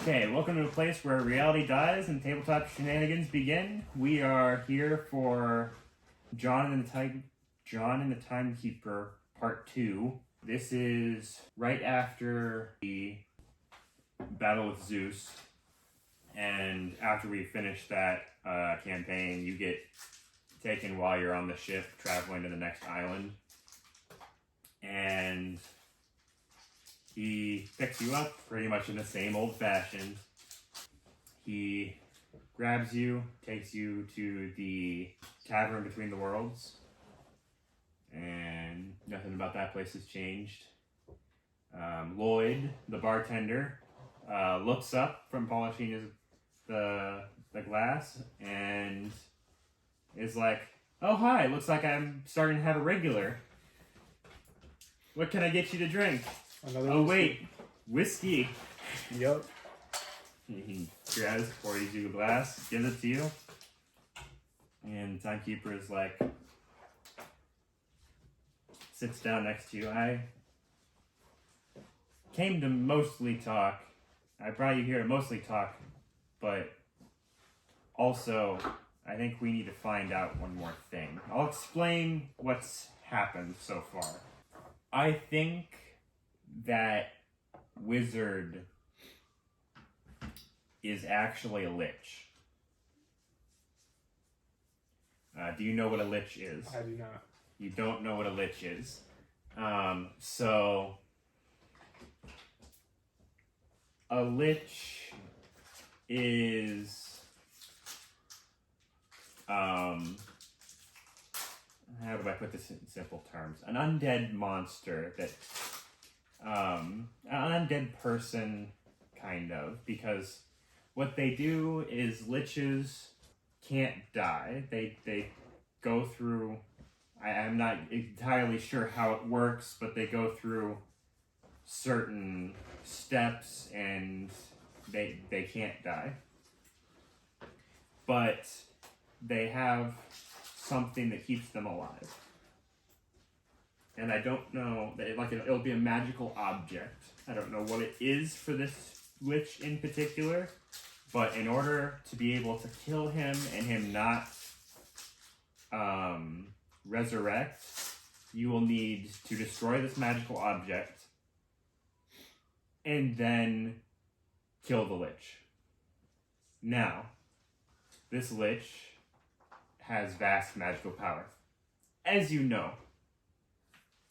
Okay, welcome to a place where reality dies and tabletop shenanigans begin. We are here for John and the Timekeeper Part 2. This is right after the battle with Zeus, and after we finish that campaign, you get taken while you're on the ship traveling to the next island, and he picks you up pretty much in the same old fashion. He grabs you, takes you to the tavern between the worlds, and nothing about that place has changed. Lloyd, the bartender, looks up from polishing the glass and is like, "Oh, hi, looks like I'm starting to have a regular. What can I get you to drink?" Another whiskey. Whiskey. Yep. He grabs, pours you a glass, gives it to you, and the timekeeper is like, sits down next to you. I came to mostly talk. I brought you here to mostly talk, but also I think we need to find out one more thing. I'll explain what's happened so far. I think that wizard is actually a lich. Do you know what a lich is? I do not. You don't know what a lich is. So a lich is how do I put this in simple terms? An undead monster that an undead person, kind of, because what they do is liches can't die. They go through, I'm not entirely sure how it works, but they go through certain steps and they can't die. But they have something that keeps them alive. And I don't know, it'll be a magical object. I don't know what it is for this lich in particular, but in order to be able to kill him and him not resurrect, you will need to destroy this magical object and then kill the lich. Now, this lich has vast magical power, as you know,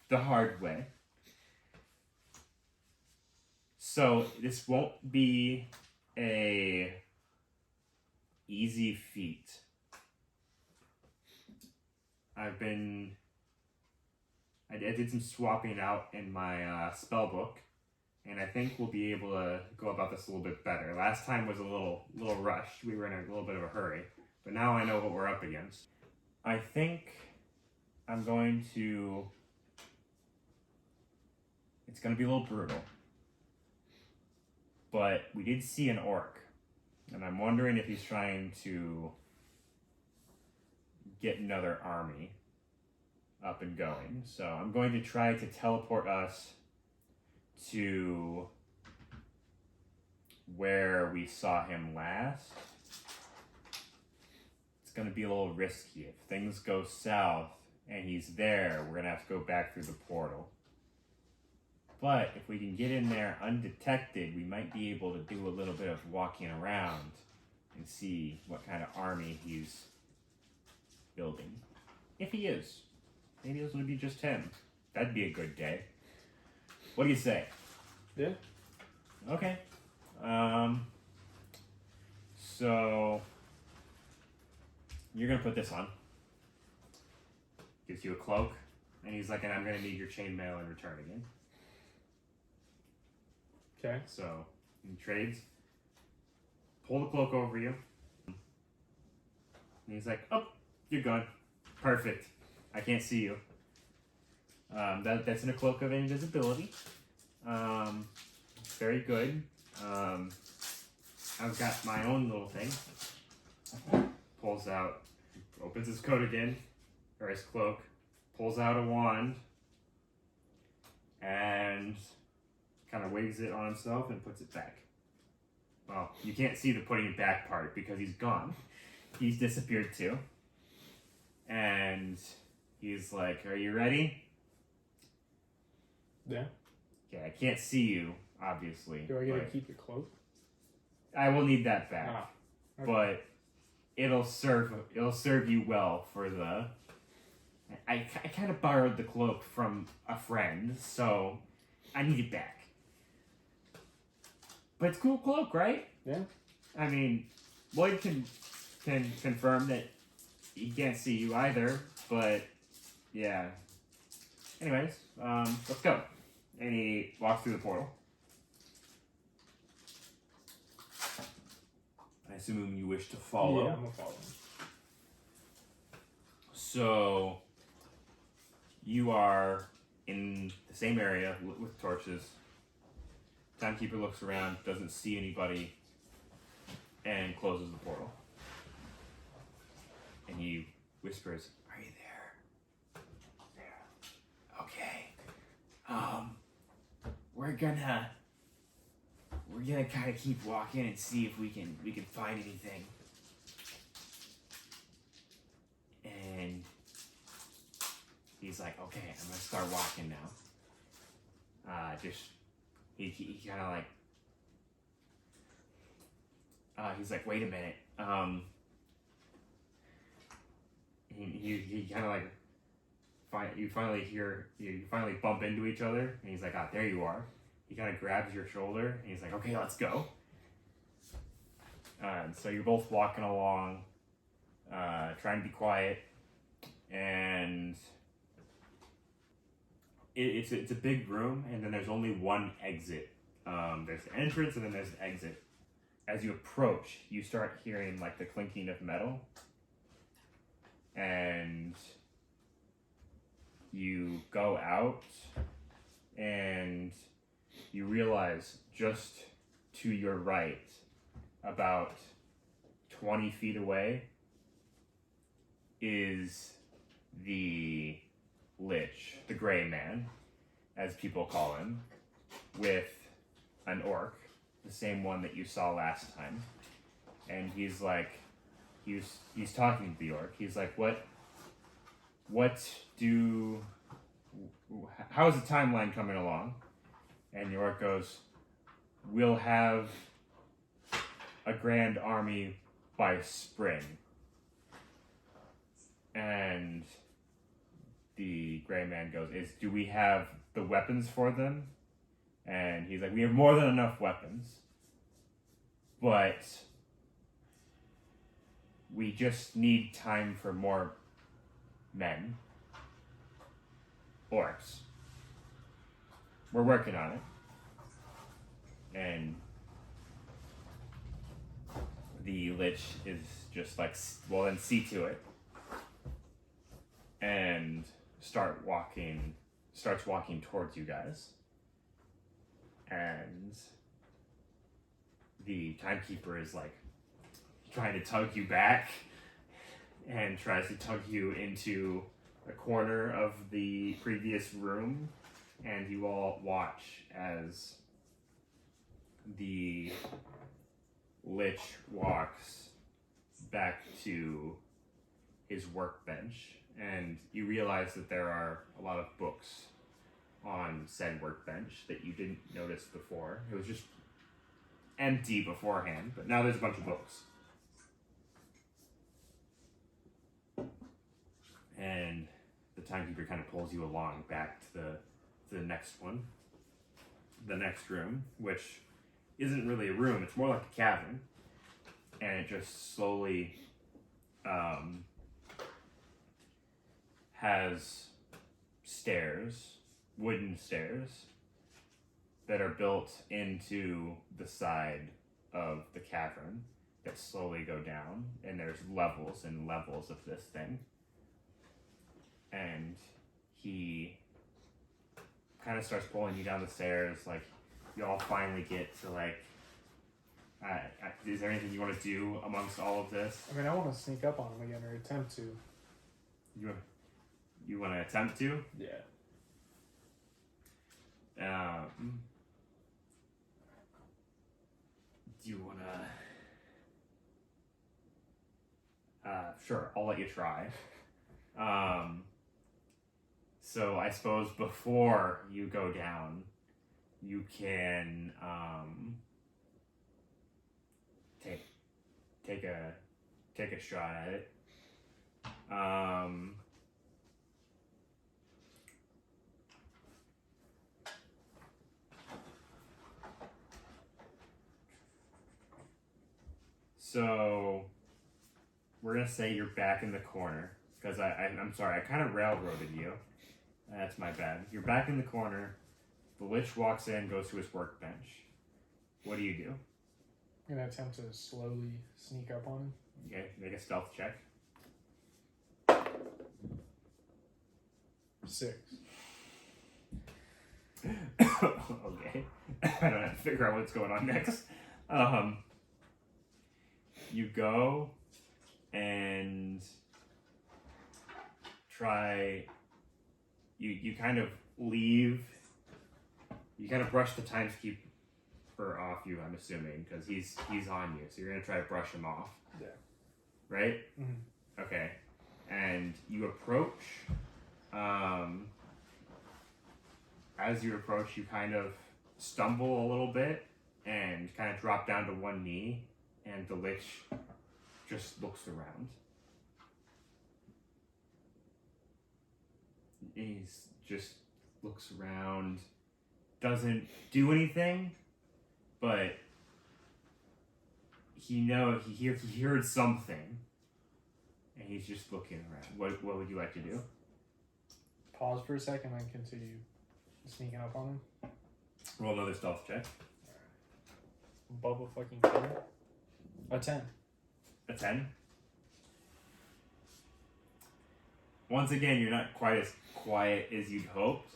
the hard way. So this won't be a easy feat. I did some swapping out in my spell book, and I think we'll be able to go about this a little bit better. Last time was a little rushed. We were in a little bit of a hurry, but now I know what we're up against. I think I'm going to... It's going to be a little brutal. But we did see an orc, and I'm wondering if he's trying to get another army up and going. So I'm going to try to teleport us to where we saw him last. It's going to be a little risky. If things go south and he's there, we're going to have to go back through the portal. But if we can get in there undetected, we might be able to do a little bit of walking around and see what kind of army he's building. If he is. Maybe this would be just him. That'd be a good day. What do you say? Yeah. Okay. So you're gonna put this on. Gives you a cloak, and he's like, "And I'm gonna need your chainmail in return again." Okay. So he trades. Pull the cloak over you. And he's like, "Oh, you're gone. Perfect. I can't see you." That's in a cloak of invisibility. Very good. I've got my own little thing. Pulls out, opens his coat again, or his cloak, pulls out a wand, and kind of waves it on himself and puts it back. well, you can't see the putting it back part because he's gone. He's disappeared too. And he's like, "Are you ready?" Yeah. Okay, I can't see you, obviously. Do I get to but keep it close? I will need that back. Okay. But it'll serve you well for the... I kind of borrowed the cloak from a friend, so I need it back. But it's a cool cloak, right? Yeah. I mean, Lloyd can confirm that he can't see you either, but yeah. Anyways, let's go. And he walks through the portal. I assume you wish to follow. Yeah, I'm gonna follow him. So, you are in the same area with torches. Timekeeper looks around, doesn't see anybody, and closes the portal. And he whispers, "Are you there? There. Okay. We're gonna kind of keep walking and see if we can find anything." And he's like, "Okay, I'm gonna start walking now." He kind of like, he's like, "Wait a minute." He kind of like, you finally bump into each other, and he's like, "Ah, there you are." He kind of grabs your shoulder, and he's like, "Okay, let's go." So you're both walking along, trying to be quiet, and it's a big room, and then there's only one exit. There's the entrance, and then there's the exit. As you approach, you start hearing like the clinking of metal, and you go out, and you realize just to your right, about 20 feet away, is the Lich, the Gray Man, as people call him, with an orc, the same one that you saw last time. And he's like, he's talking to the orc. He's like, how is the timeline coming along? And the orc goes, "We'll have a grand army by spring." And the Gray Man goes, "Do we have the weapons for them?" And he's like, "We have more than enough weapons, but we just need time for more men. Orcs. We're working on it." And the Lich is just like, "Well, then see to it." And starts walking towards you guys. And the timekeeper is like trying to tug you back and tries to tug you into a corner of the previous room, and you all watch as the Lich walks back to his workbench, and you realize that there are a lot of books on said workbench that you didn't notice before. It was just empty beforehand, but now there's a bunch of books. And the timekeeper kind of pulls you along back to the next one, the next room, which isn't really a room, it's more like a cavern, and it just slowly has stairs, wooden stairs, that are built into the side of the cavern that slowly go down, and there's levels and levels of this thing. And he kind of starts pulling you down the stairs, like, you all finally get to, like, is there anything you want to do amongst all of this? I mean, I want to sneak up on him again, or attempt to. You want to attempt to? Yeah. Do you wanna? Sure, I'll let you try. So I suppose before you go down, you can take a shot at it. So we're gonna say you're back in the corner because I'm sorry, I kind of railroaded you. That's my bad. You're back in the corner. The Lich walks in, goes to his workbench. What do you do? I'm gonna attempt to slowly sneak up on him. Okay, make a stealth check. 6. Okay. I don't have to figure out what's going on next. You go and try. You kind of leave. You kind of brush the timekeeper off you, I'm assuming, because he's on you. So you're gonna try to brush him off. Yeah. Right? Mm-hmm. Okay. And you approach. As you approach, you kind of stumble a little bit and kind of drop down to one knee, and the Lich just looks around. He just looks around, doesn't do anything, but he heard something, and he's just looking around. What would you like to do? Pause for a second and continue sneaking up on him. Roll another stealth check. Above a fucking 10. A 10. A 10. Once again, you're not quite as quiet as you'd hoped.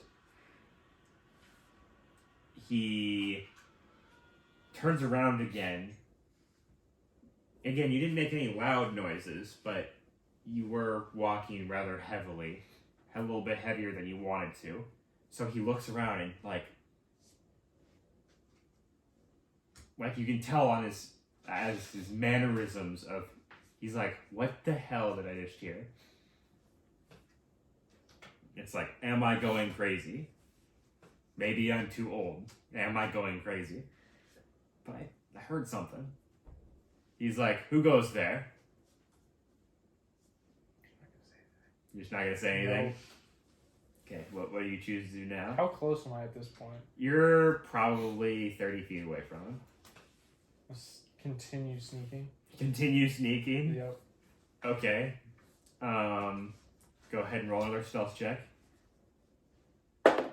He turns around again. Again, you didn't make any loud noises, but you were walking rather heavily. A little bit heavier than you wanted to. So he looks around and like you can tell on his mannerisms of, he's like, what the hell did I just hear? It's like, am I going crazy? Maybe I'm too old. Am I going crazy? But I heard something. He's like, who goes there? You're just not going to say anything? No. Okay, what do you choose to do now? How close am I at this point? You're probably 30 feet away from him. Let's continue sneaking. Continue sneaking? Yep. Okay. Go ahead and roll another stealth check. A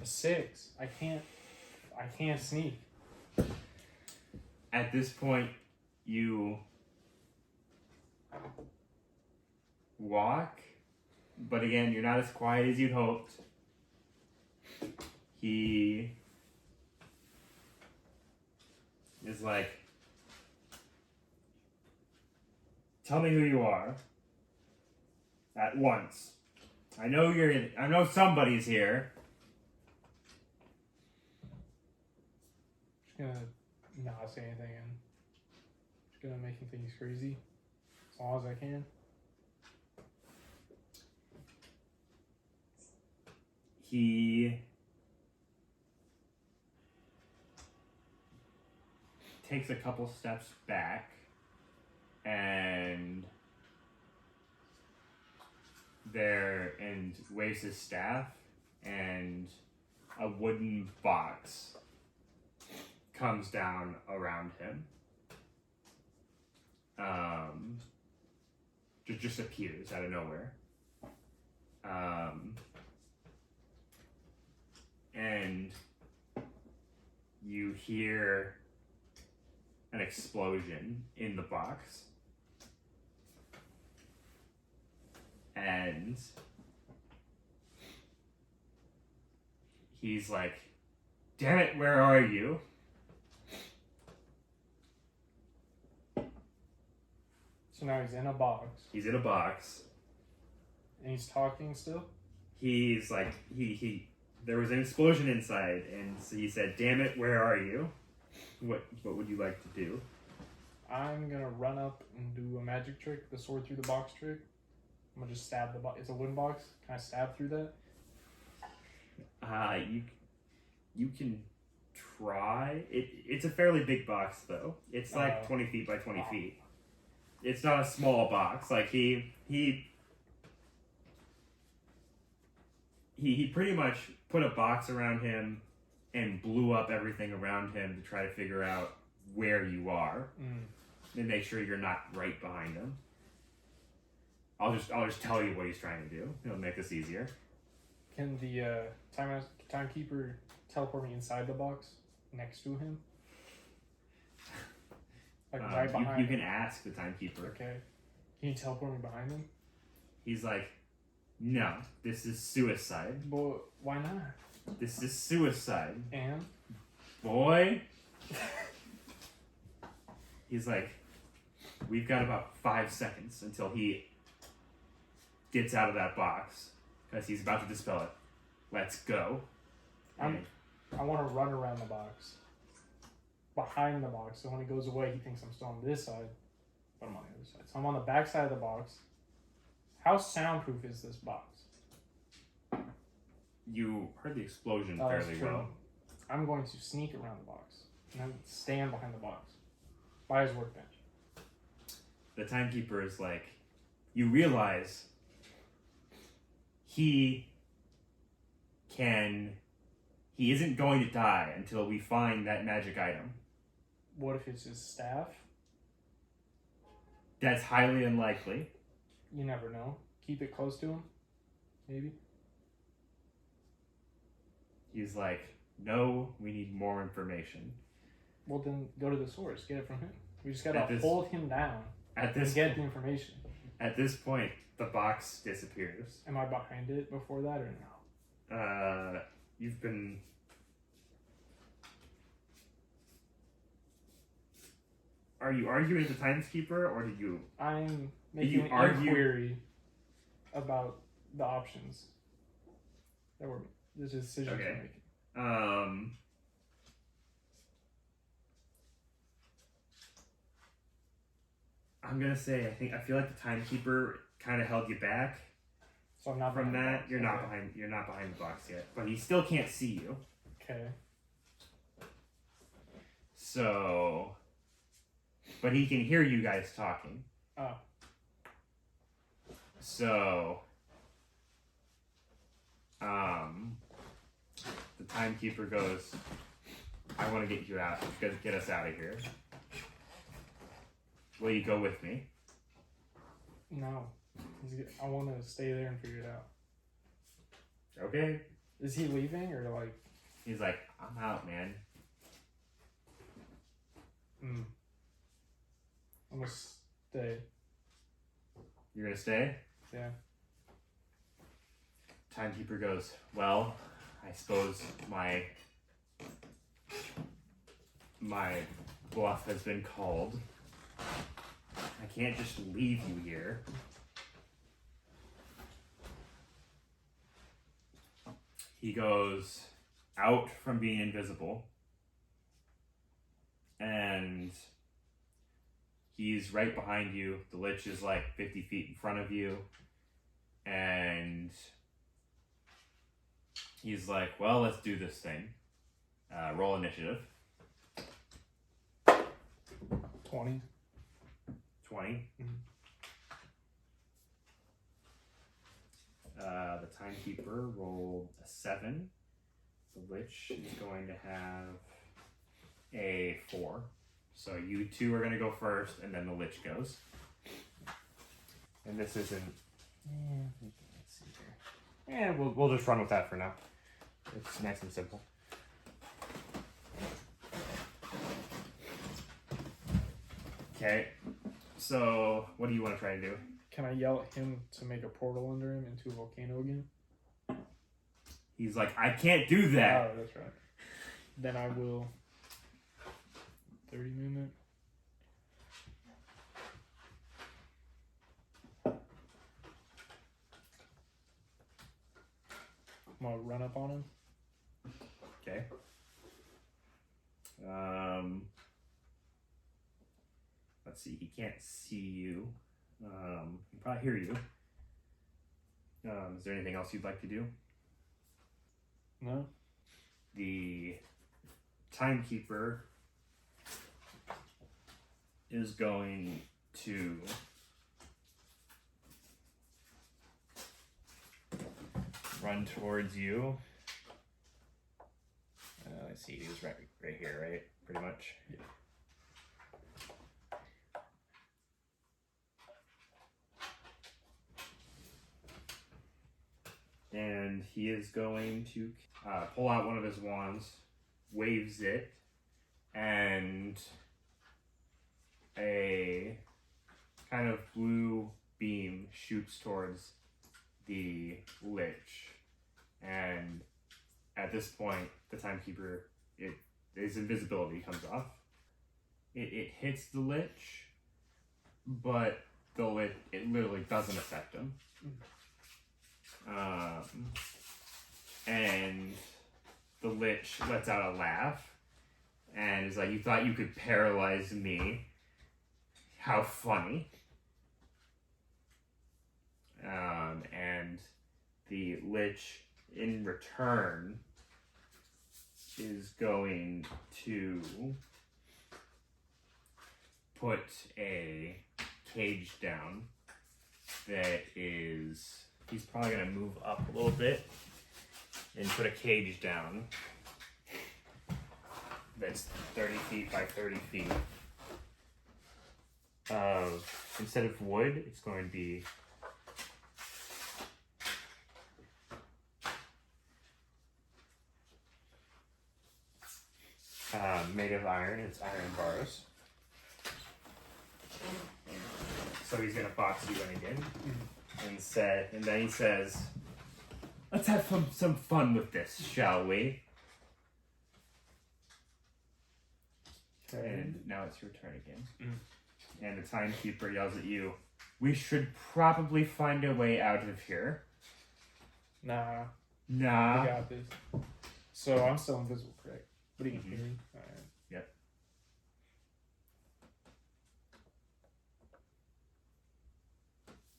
6. I can't sneak. At this point, you walk, but again, you're not as quiet as you'd hoped. He is like, tell me who you are. At once. I know somebody's here. Just gonna not say anything and just gonna make him think he's crazy. As long as I can. He takes a couple steps back and waves his staff, and a wooden box comes down around him. Just appears out of nowhere. And you hear an explosion in the box. And he's like, damn it, where are you? So now he's in a box. He's in a box. And he's talking still? He's like, there was an explosion inside, and so he said, damn it, where are you? What would you like to do? I'm gonna run up and do a magic trick, the sword through the box trick. I'm gonna just stab the box. It's a wooden box. Can I stab through that? You can try. It's a fairly big box though. It's like 20 feet by 20 feet. It's not a small box. Like he pretty much put a box around him and blew up everything around him to try to figure out where you are and make sure you're not right behind him. I'll just tell you what he's trying to do. It'll make this easier. Can the timekeeper teleport me inside the box next to him? Like right behind you can him? ask the timekeeper. Okay. Can you teleport me behind him? He's like, no, this is suicide. But why not? This is suicide. And? Boy. He's like, we've got about 5 seconds until he gets out of that box because he's about to dispel it. Let's go. I want to run around the box. Behind the box, so when he goes away, he thinks I'm still on this side, but I'm on the other side. So I'm on the back side of the box. How soundproof is this box? You heard the explosion That's fairly true. well. I'm going to sneak around the box and then stand behind the box by his workbench. The timekeeper is like, you realize he isn't going to die until we find that magic item. What if it's his staff? That's highly unlikely. You never know. Keep it close to him, maybe. He's like, no, we need more information. Well, then go to the source. Get it from him. We just gotta At this- hold him down At and this get the information. At this point, the box disappears. Am I behind it before that or no? You've been... Are you arguing with the timekeeper, or did you... I'm Did you making an argue- inquiry about the options that were the decisions Okay. we're making. I'm gonna say I feel like the timekeeper kind of held you back So I'm not from behind the that. box. You're not Okay. behind. You're not behind the box yet, but he still can't see you. Okay. So, but he can hear you guys talking. Oh. So, the timekeeper goes, I want to get you out. Get us out of here. Will you go with me? No. I want to stay there and figure it out. Okay. Is he leaving or like? He's like, I'm out, man. I'm gonna stay. You're gonna stay? Yeah. Timekeeper goes, well, I suppose my bluff has been called. I can't just leave you here. He goes out from being invisible, and he's right behind you. The Lich is like 50 feet in front of you, and he's like, well, let's do this thing. Roll initiative. 20. 20. The timekeeper rolled a 7. The Lich is going to have a 4. So you two are going to go first, and then the Lich goes. And this isn't... let's see here. Yeah, we'll just run with that for now. It's nice and simple. Okay, so what do you want to try to do? Can I yell at him to make a portal under him into a volcano again? He's like, I can't do that. Oh, that's right. Then I will. 30 movement. I'm gonna run up on him. Okay. let's see, he can't see you. He can probably hear you. Is there anything else you'd like to do? No. The timekeeper is going to run towards you. Let's see, he was right here, right? Pretty much. Yeah. And he is going to pull out one of his wands, waves it, and a kind of blue beam shoots towards the lich. And at this point, the timekeeper, his invisibility comes off. It hits the lich, but it literally doesn't affect him. And the lich lets out a laugh and is like, "You thought you could paralyze me? How funny." And the lich, in return, is going to put a cage down that is... He's probably going to move up a little bit and put a cage down that's 30 feet by 30 feet. Instead of wood, it's going to be made of iron. It's iron bars. So he's going to box you in again. And then he says, "Let's have some fun with this, shall we?" Okay. And now it's your turn again. And the timekeeper yells at you, "We should probably find a way out of here." Nah. Nah. I got this. So I'm still invisible, correct? But he can hear me. Alright. Yep.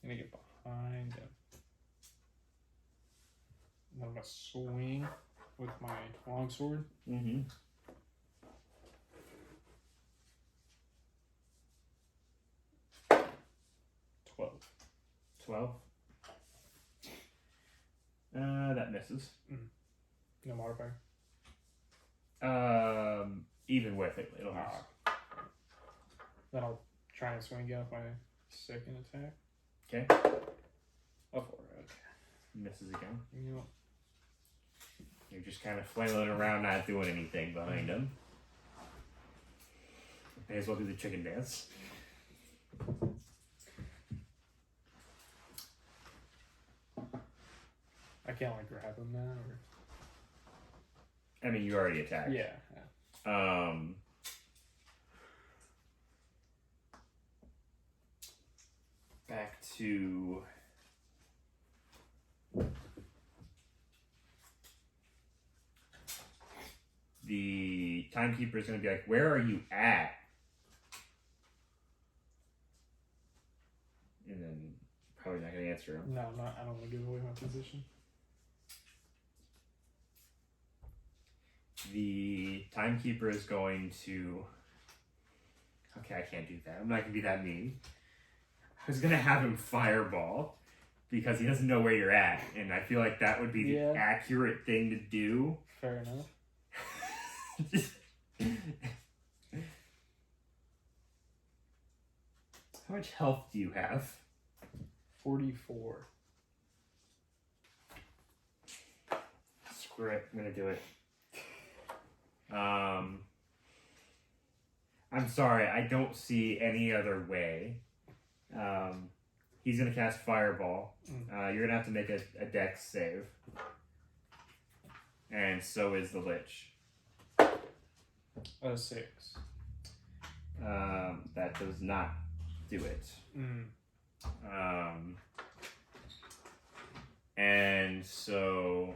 I'm gonna get behind him. And I'm gonna swing with my longsword. Mm-hmm. 12. That misses. No modifier. Even with it, it'll miss. Then I'll try and swing again with my second attack. Okay. Oh, 4. Okay. Misses again. You know, You're just kind of flailing around, not doing anything behind him. May as well do the chicken dance. I can't like grab him now. Or... I mean, you already attacked. Yeah. Back to the timekeeper is going to be like, "Where are you at?" And then probably not going to answer him. No, I'm not. I don't want to give away my position. The timekeeper is going to... Okay, I can't do that. I'm not going to be that mean. I was going to have him fireball because he doesn't know where you're at. And I feel like that would be the accurate thing to do. Fair enough. How much health do you have? 44. Screw it. I'm going to do it. I'm sorry, I don't see any other way. He's gonna cast Fireball. You're gonna have to make a Dex save. And so is the Lich. 6. That does not do it. And so...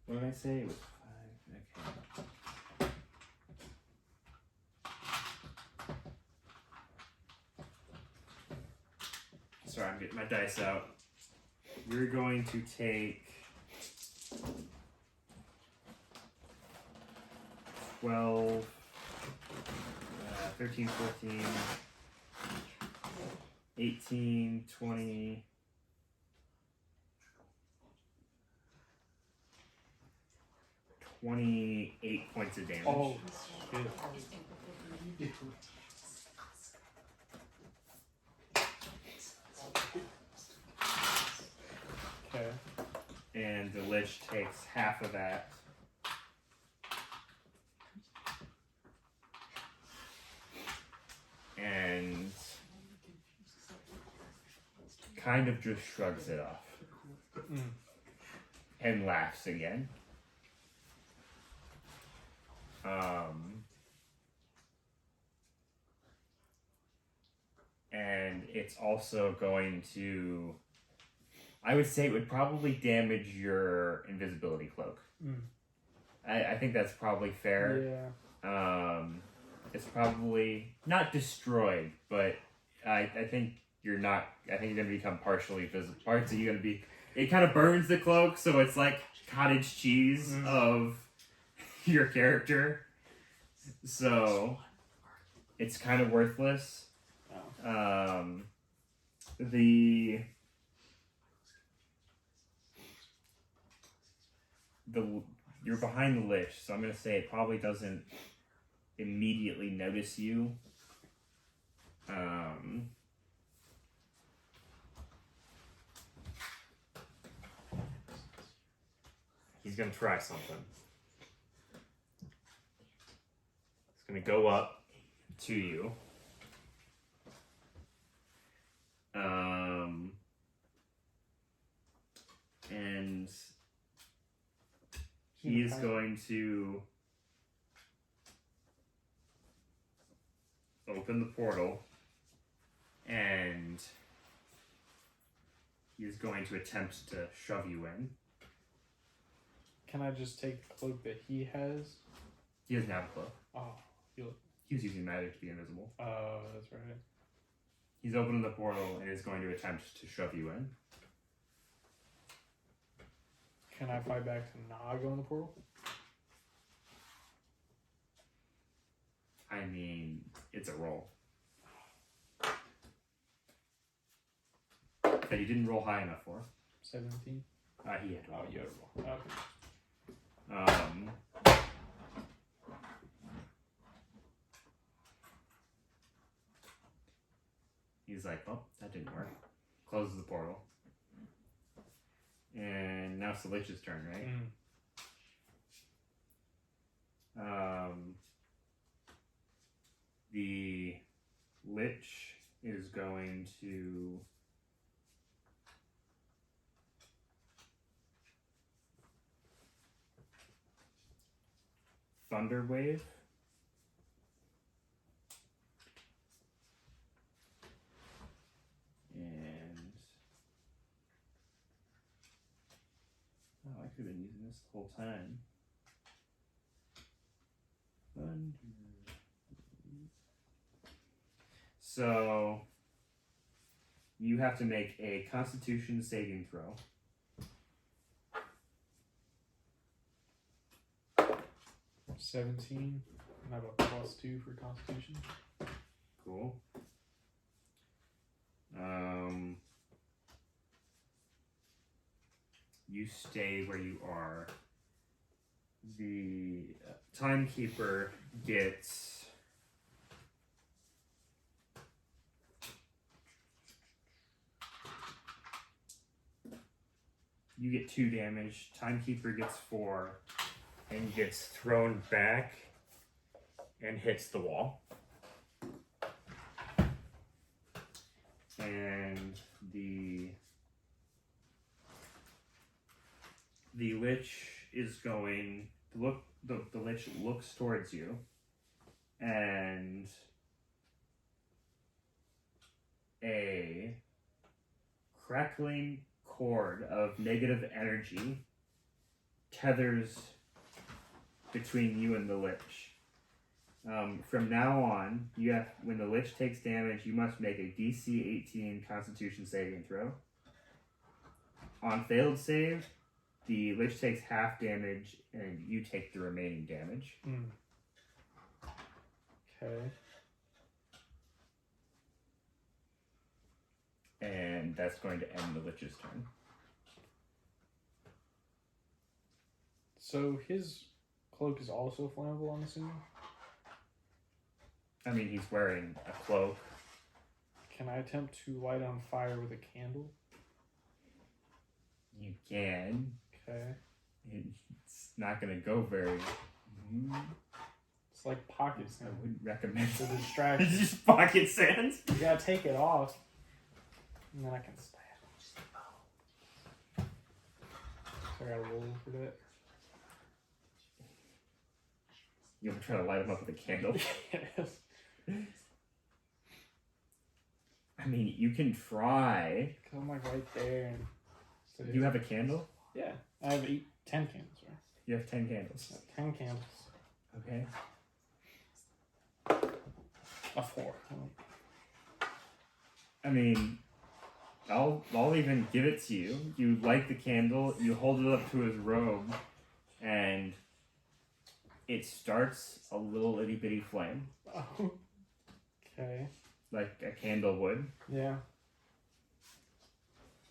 What did I say? It was 5. Okay. Sorry, I'm getting my dice out. You're going to take 12, 13, 14, 18, 20, 28 points of damage. Oh, shit. Okay. And the Lich takes half of that. And kind of just shrugs it off. And laughs again. And it's also going to, I would say it would probably damage your invisibility cloak. I think that's probably fair. Yeah. It's probably not destroyed, but I think you're not. I think you're gonna become partially visible. Parts of you gonna be. It kind of burns the cloak, so it's like cottage cheese of your character. So it's kind of worthless. You're behind the Lich, so I'm gonna say it probably doesn't immediately notice you. He's gonna try something. He's gonna go up to you. And he is going to open the portal, and he is going to attempt to shove you in. Can I just take the cloak that he has? He doesn't have a cloak. Oh, he was using magic to be invisible. Oh, that's right. He's opening the portal and is going to attempt to shove you in. Can I fight back to not go in the portal? I mean, it's a roll. That you didn't roll high enough for. 17? He had to roll. Oh, you had to roll. Okay. He's like, oh, that didn't work. Closes the portal. And now it's the Lich's turn, right? The Lich is going to Thunder Wave. And I could have been using this the whole time. Thunder. So you have to make a Constitution saving throw. 17. I have a +2 for Constitution. Cool. You stay where you are. The timekeeper gets you get 2 damage. Timekeeper gets 4 and gets thrown back and hits the wall. And the Lich is going to look. The Lich looks towards you, and a crackling cord of negative energy tethers between you and the Lich. From now on, you have when the Lich takes damage, you must make a DC 18 Constitution saving throw. On failed save, the Lich takes half damage, and you take the remaining damage. Okay. And that's going to end the Lich's turn. So his cloak is also flammable, I'm assuming? I mean, he's wearing a cloak. Can I attempt to light on fire with a candle? You can. Okay. It's not going to go very... It's like pocket I sand. wouldn't recommend The it. distraction. It's just pocket sands. You gotta take it off. And then I can stab. So I gotta roll for that. You ever try to light him up with a candle? Yes. I mean, you can try. I'm like right there. So Do you have a candle? Yeah. I have 10 candles, right? You have 10 candles. I have 10 candles. Okay. A 4. I mean, I'll even give it to you. You light the candle, you hold it up to his robe, and it starts a little itty bitty flame. Oh. Okay. Like a candle would. Yeah.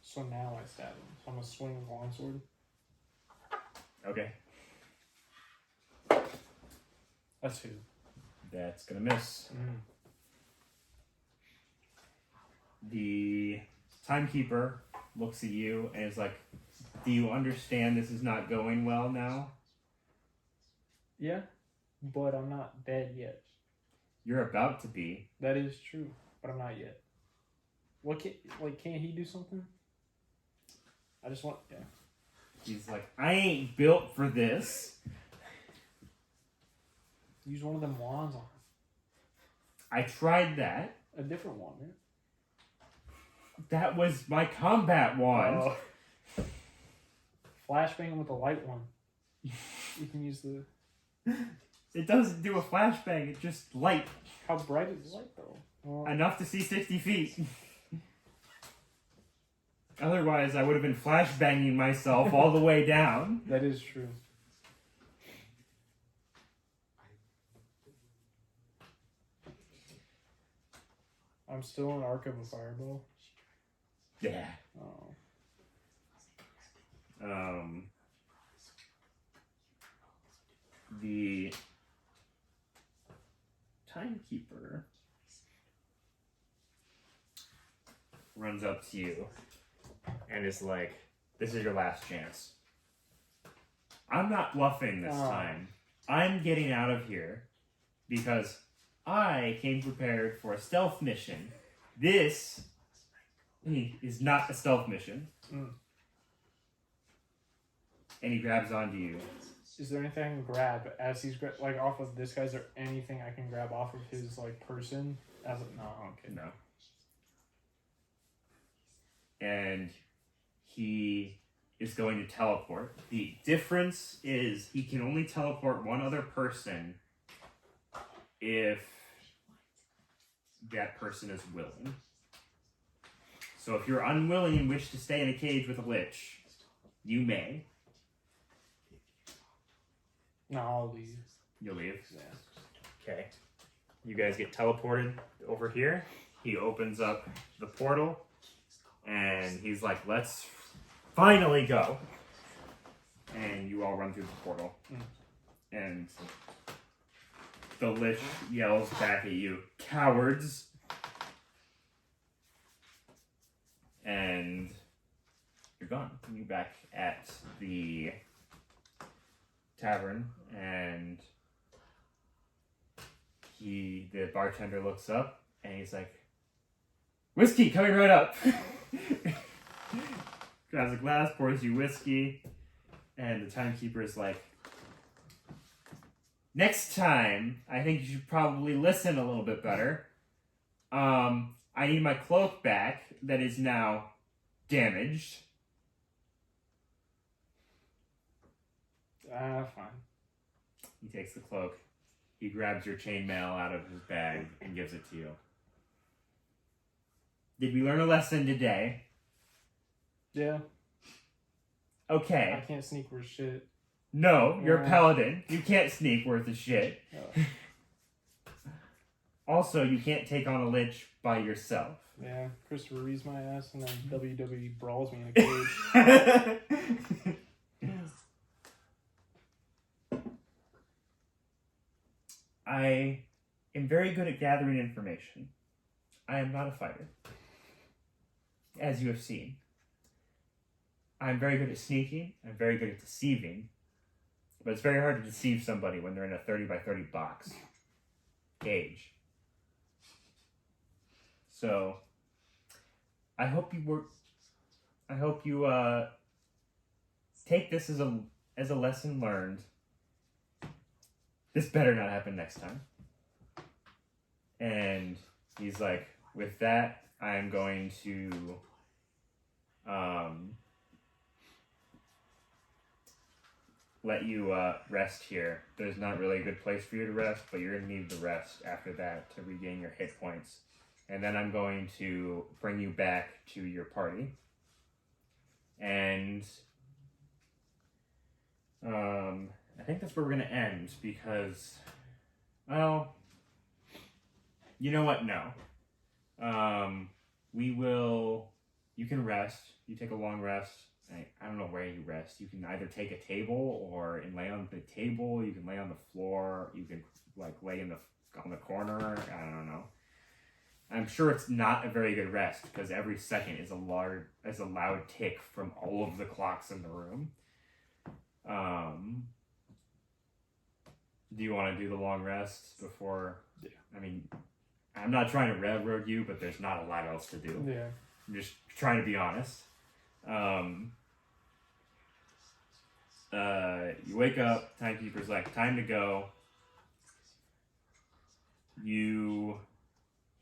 So now I stab him. So I'm gonna swing with longsword. Okay. That's 2. That's gonna miss. The timekeeper looks at you and is like, do you understand this is not going well now? Yeah. But I'm not dead yet. You're about to be. That is true. But I'm not yet. What can't he do something? I just want, yeah. He's like, I ain't built for this. Use one of them wands on him. I tried that. A different one, man. That was my combat wand. Flashbang with the light one. You can use the... It doesn't do a flashbang, it's just light. How bright is the light, though? Enough to see 60 feet. Otherwise, I would have been flashbanging myself all the way down. That is true. I'm still in Arc of a Fireball. Yeah. Oh. The timekeeper runs up to you and is like, this is your last chance. I'm not bluffing this time. I'm getting out of here because I came prepared for a stealth mission. This is not a stealth mission. And he grabs onto you. Is there anything I can grab as he's like off of this guy? Is there anything I can grab off of his like person? As no, okay, no. And he is going to teleport. The difference is he can only teleport one other person if that person is willing. So if you're unwilling and wish to stay in a cage with a lich, you may. No, I'll leave. You'll leave? Yeah. Okay. You guys get teleported over here. He opens up the portal, and he's like, let's finally go. And you all run through the portal. And the lich yells back at you, cowards. And you're gone. You're back at the tavern, and the bartender looks up and he's like, whiskey coming right up. Grabs a glass, pours you whiskey, and the timekeeper is like, next time I think you should probably listen a little bit better. I need my cloak back that is now damaged. Fine. He takes the cloak. he grabs your chainmail out of his bag and gives it to you. Did we learn a lesson today? Yeah. Okay. I can't sneak worth shit. No, you're a paladin. You can't sneak worth of shit. Oh. Also, you can't take on a lich by yourself. Yeah, Christopher Reeves my ass and then WWE brawls me in a cage. I am very good at gathering information. I am not a fighter, as you have seen. I'm very good at sneaking. I'm very good at deceiving. But it's very hard to deceive somebody when they're in a 30 by 30 box cage. So, I hope you take this as a lesson learned. This better not happen next time. And he's like, with that, I'm going to let you rest here. There's not really a good place for you to rest, but you're going to need the rest after that to regain your hit points. And then I'm going to bring you back to your party. And I think that's where we're going to end because, well, you know what? No. You can rest. You take a long rest. I don't know where you rest. You can either take a table or lay on the table. You can lay on the floor. You can lay on the corner. I don't know. I'm sure it's not a very good rest because every second is a loud tick from all of the clocks in the room. Do you want to do the long rest before? Yeah. I mean, I'm not trying to railroad you, but there's not a lot else to do. Yeah. I'm just trying to be honest. You wake up, timekeeper's like, time to go.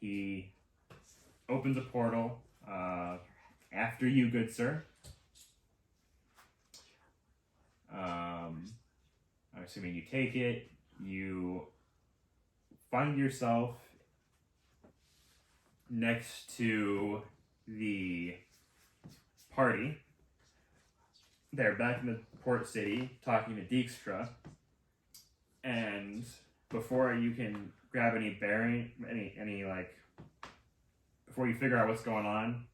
He opens a portal, after you, good sir. I'm assuming you take it, you find yourself next to the party. They're back in the port city talking to Dijkstra, and before you can grab any bearing, before you figure out what's going on,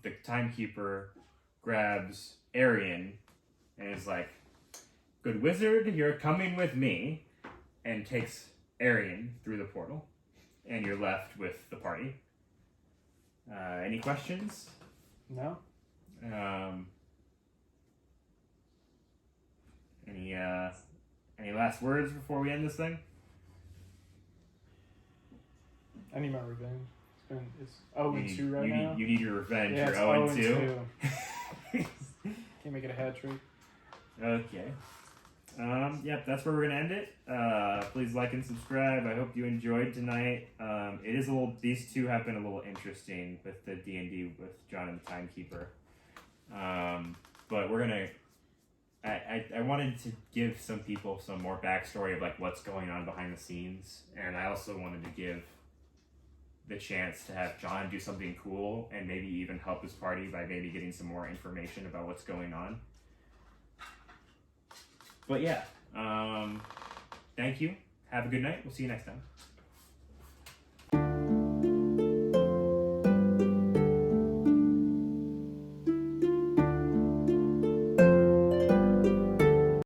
the timekeeper grabs Arian and is like, "Good wizard, you're coming with me," and takes Arian through the portal, and you're left with the party. Any questions? No. Any last words before we end this thing? I need my revenge. It's 0-2 right now. You need your revenge. Yeah, You're it's 0-2. 0-2. Can't make it a hat trick. Okay. Yep, that's where we're gonna end it. Please like and subscribe. I hope you enjoyed tonight. It is these two have been a little interesting with the D&D with John and the Timekeeper. But we're gonna. I wanted to give some people some more backstory of what's going on behind the scenes, and I also wanted to give the chance to have John do something cool and maybe even help his party by maybe getting some more information about what's going on. But yeah, thank you. Have a good night. We'll see you next time.